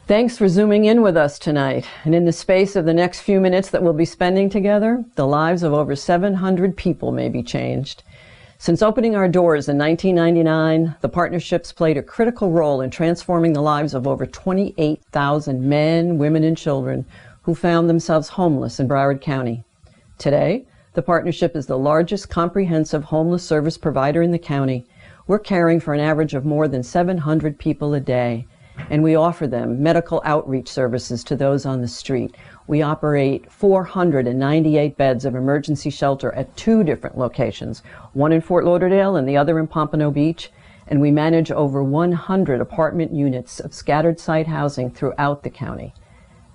Thanks for zooming in with us tonight. And in the space of the next few minutes that we'll be spending together, the lives of over 700 people may be changed. Since opening our doors in 1999, the partnerships played a critical role in transforming the lives of over 28,000 men, women, and children who found themselves homeless in Broward County. Today, the partnership is the largest comprehensive homeless service provider in the county. We're caring for an average of more than 700 people a day, and we offer them medical outreach services to those on the street. We operate 498 beds of emergency shelter at 2 different locations, one in Fort Lauderdale and the other in Pompano Beach, and we manage over 100 apartment units of scattered site housing throughout the county.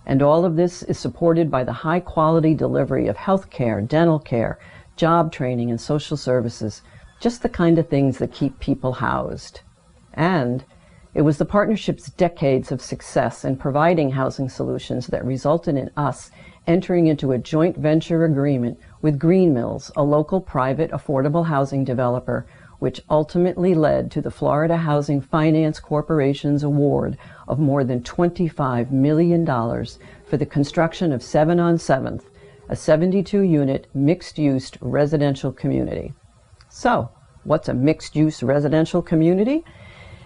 And all of this is supported by the high-quality delivery of health care, dental care, job training, and social services, just the kind of things that keep people housed. And it was the partnership's decades of success in providing housing solutions that resulted in us entering into a joint venture agreement with Green Mills, a local private affordable housing developer, which ultimately led to the Florida Housing Finance Corporation's award of more than $25 million for the construction of 7 on 7th, a 72-unit mixed-use residential community. So, what's a mixed-use residential community?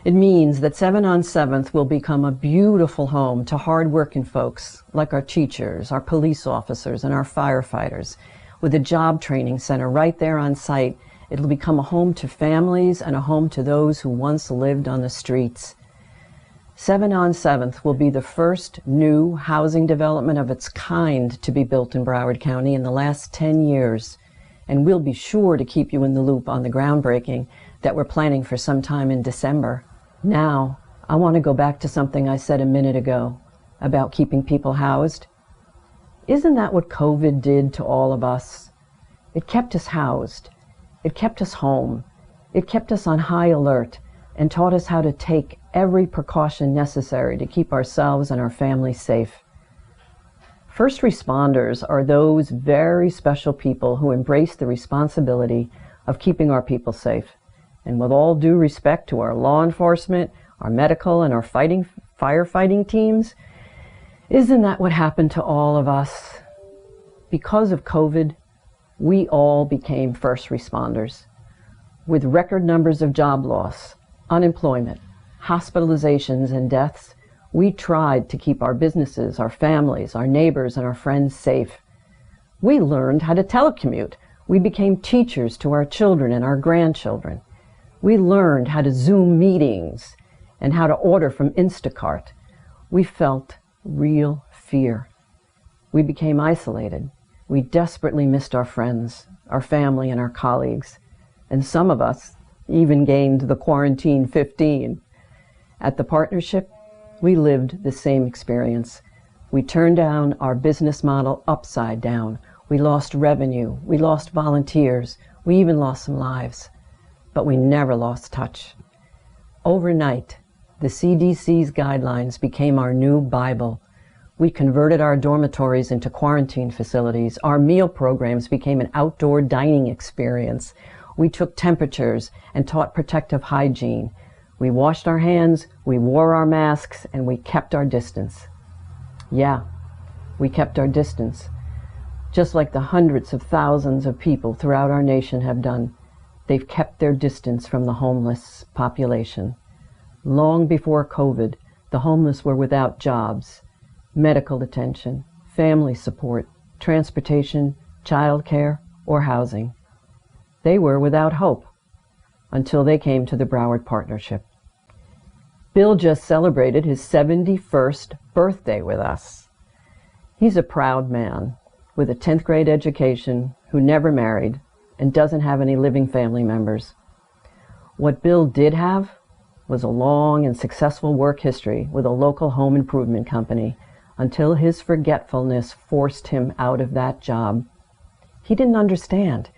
It means that 7 on 7th will become a beautiful home to hard-working folks like our teachers, our police officers, and our firefighters. With a job training center right there on site, it'll become a home to families and a home to those who once lived on the streets. 7 on 7th will be the first new housing development of its kind to be built in Broward County in the last 10 years. And we'll be sure to keep you in the loop on the groundbreaking that we're planning for sometime in December. Now, I want to go back to something I said a minute ago about keeping people housed. Isn't that what COVID did to all of us? It kept us housed. It kept us home. It kept us on high alert and taught us how to take every precaution necessary to keep ourselves and our families safe. First responders are those very special people who embrace the responsibility of keeping our people safe. And with all due respect to our law enforcement, our medical, and our firefighting teams, isn't that what happened to all of us? Because of COVID, we all became first responders. With record numbers of job loss, unemployment, hospitalizations, and deaths, we tried to keep our businesses, our families, our neighbors, and our friends safe. We learned how to telecommute. We became teachers to our children and our grandchildren. We learned how to Zoom meetings and how to order from Instacart. We felt real fear. We became isolated. We desperately missed our friends, our family, and our colleagues. And some of us even gained the quarantine 15. At the partnership, we lived the same experience. We turned down our business model upside down. We lost revenue. We lost volunteers. We even lost some lives. But we never lost touch. Overnight, the CDC's guidelines became our new Bible. We converted our dormitories into quarantine facilities. Our meal programs became an outdoor dining experience. We took temperatures and taught protective hygiene. We washed our hands, we wore our masks, and we kept our distance. Yeah, we kept our distance, just like the hundreds of thousands of people throughout our nation have done. They've kept their distance from the homeless population. Long before COVID, the homeless were without jobs, medical attention, family support, transportation, child care, or housing. They were without hope until they came to the Broward Partnership. Bill just celebrated his 71st birthday with us. He's a proud man with a 10th grade education who never married and doesn't have any living family members. What Bill did have was a long and successful work history with a local home improvement company until his forgetfulness forced him out of that job. He didn't understand.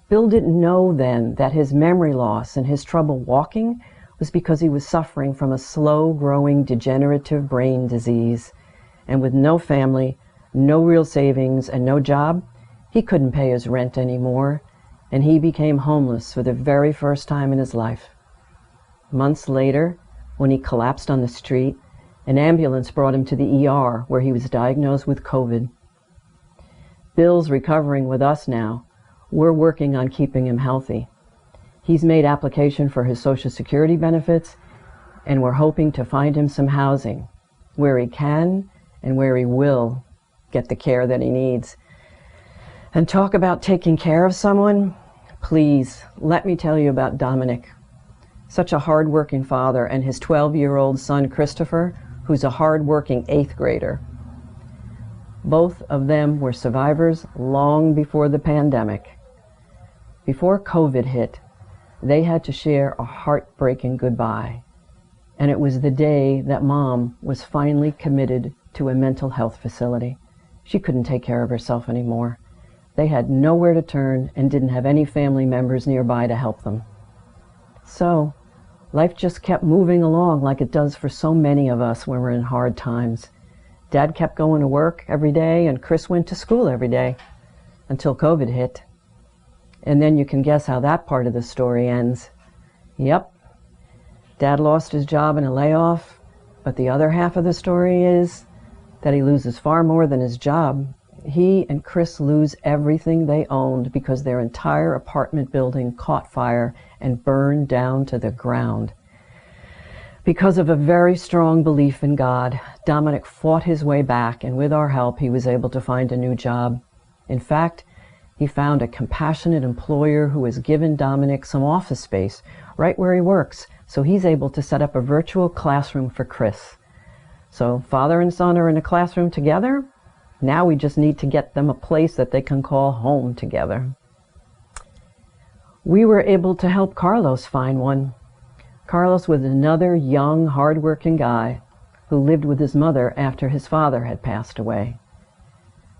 Bill didn't know then that his memory loss and his trouble walking was because he was suffering from a slow-growing degenerative brain disease. And with no family, no real savings, and no job, he couldn't pay his rent anymore, and he became homeless for the very first time in his life. Months later, when he collapsed on the street, An ambulance brought him to the ER, where he was diagnosed with COVID. Bill's recovering with us now. We're working on keeping him healthy. He's made application for his Social Security benefits, and we're hoping to find him some housing where he can and where he will get the care that he needs. And talk about taking care of someone, please, let me tell you about Dominic. Such a hard-working father, and his 12-year-old son, Christopher, who's a hard-working 8th grader. Both of them were survivors long before the pandemic. Before COVID hit, they had to share a heartbreaking goodbye. And it was the day that Mom was finally committed to a mental health facility. She couldn't take care of herself anymore. They had nowhere to turn and didn't have any family members nearby to help them. So, life just kept moving along like it does for so many of us when we're in hard times. Dad kept going to work every day, and Chris went to school every day until COVID hit. And then you can guess how that part of the story ends. Yep, Dad lost his job in a layoff, but the other half of the story is that he loses far more than his job. He and Chris lose everything they owned because their entire apartment building caught fire and burned down to the ground. Because of a very strong belief in God, Dominic fought his way back, and with our help, he was able to find a new job. In fact, he found a compassionate employer who has given Dominic some office space right where he works, so he's able to set up a virtual classroom for Chris. So father and son are in a classroom together. Now we just need to get them a place that they can call home together. We were able to help Carlos find one. Carlos was another young, hard-working guy who lived with his mother after his father had passed away.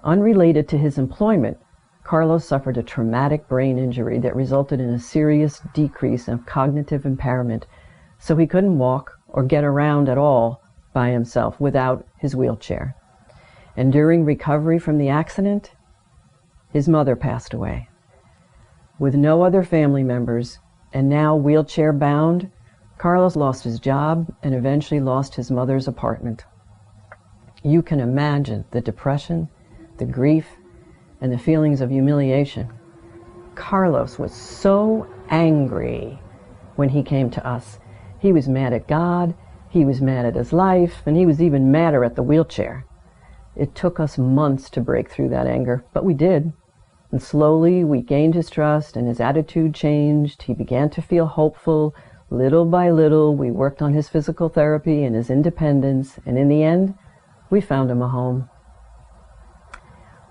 Unrelated to his employment, Carlos suffered a traumatic brain injury that resulted in a serious decrease of cognitive impairment, so he couldn't walk or get around at all by himself without his wheelchair. And during recovery from the accident, his mother passed away. With no other family members, and now wheelchair-bound, Carlos lost his job and eventually lost his mother's apartment. You can imagine the depression, the grief, and the feelings of humiliation. Carlos was so angry when he came to us. He was mad at God, he was mad at his life, and he was even madder at the wheelchair. It took us months to break through that anger, but we did. And slowly we gained his trust and his attitude changed. He began to feel hopeful. Little by little, we worked on his physical therapy and his independence, and in the end, we found him a home.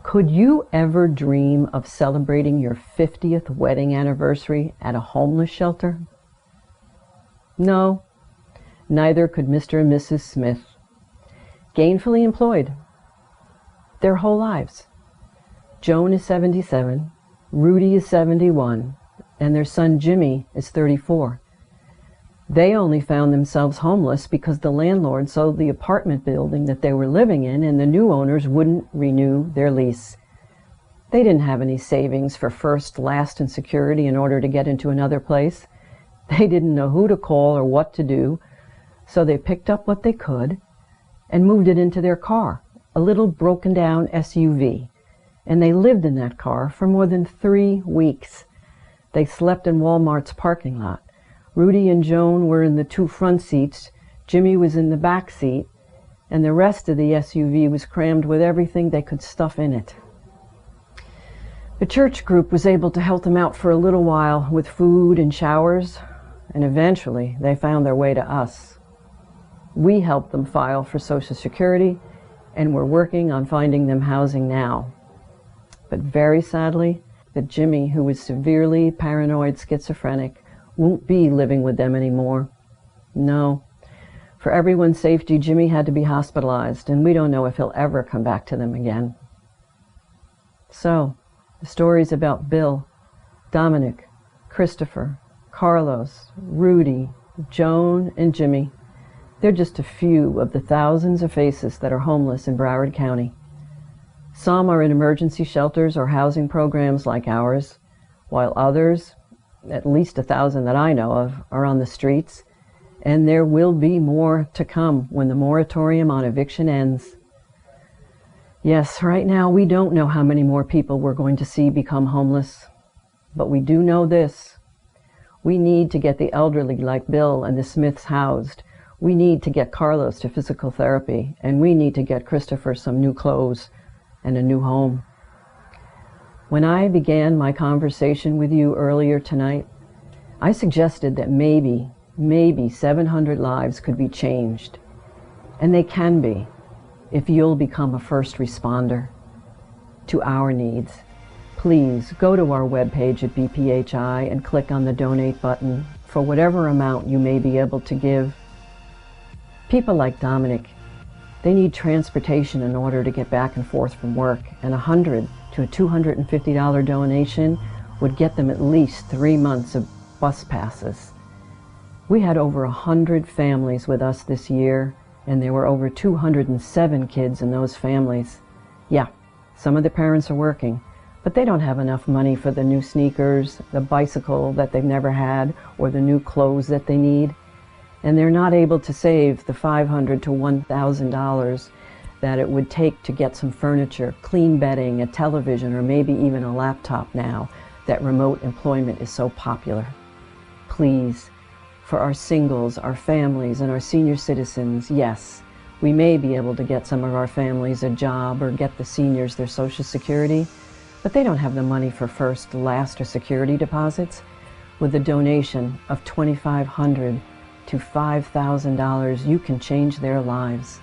Could you ever dream of celebrating your 50th wedding anniversary at a homeless shelter? No, neither could Mr. and Mrs. Smith. Gainfully employed their whole lives. Joan is 77, Rudy is 71, and their son Jimmy is 34. They only found themselves homeless because the landlord sold the apartment building that they were living in, and the new owners wouldn't renew their lease. They didn't have any savings for first, last, and security in order to get into another place. They didn't know who to call or what to do, so they picked up what they could and moved it into their car, a little broken-down SUV. And they lived in that car for more than 3 weeks. They slept in Walmart's parking lot. Rudy and Joan were in the 2 front seats, Jimmy was in the back seat, and the rest of the SUV was crammed with everything they could stuff in it. The church group was able to help them out for a little while with food and showers, and eventually they found their way to us. We helped them file for Social Security, and we're working on finding them housing now. But very sadly, that Jimmy, who was severely paranoid schizophrenic, won't be living with them anymore. No. For everyone's safety, Jimmy had to be hospitalized, and we don't know if he'll ever come back to them again. So, the stories about Bill, Dominic, Christopher, Carlos, Rudy, Joan, and Jimmy, they're just a few of the thousands of faces that are homeless in Broward County. Some are in emergency shelters or housing programs like ours, while others, at least 1,000 that I know of, are on the streets, And there will be more to come when the moratorium on eviction ends. Yes, right now we don't know how many more people we're going to see become homeless, but we do know this. We need to get the elderly like Bill and the Smiths housed. We need to get Carlos to physical therapy, and we need to get Christopher some new clothes and a new home. When I began my conversation with you earlier tonight, I suggested that maybe 700 lives could be changed. And they can be, if you'll become a first responder to our needs. Please go to our webpage at BPHI and click on the donate button for whatever amount you may be able to give. People like Dominic, they need transportation in order to get back and forth from work, and $100 to a $250 donation would get them at least 3 months of bus passes. We had over 100 families with us this year, and there were over 207 kids in those families. Yeah, some of the parents are working, but they don't have enough money for the new sneakers, the bicycle that they've never had, or the new clothes that they need. And they're not able to save the $500 to $1,000 that it would take to get some furniture, clean bedding, a television, or maybe even a laptop now that remote employment is so popular. Please, for our singles, our families, and our senior citizens, yes, we may be able to get some of our families a job or get the seniors their Social Security, but they don't have the money for first, last, or security deposits. With a donation of $2,500 to $5,000, you can change their lives.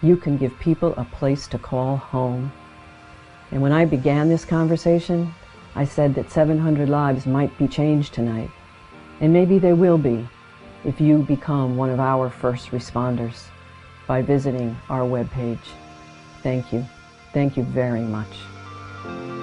You can give people a place to call home. And when I began this conversation, I said that 700 lives might be changed tonight. And maybe they will be if you become one of our first responders by visiting our webpage. Thank you. Thank you very much.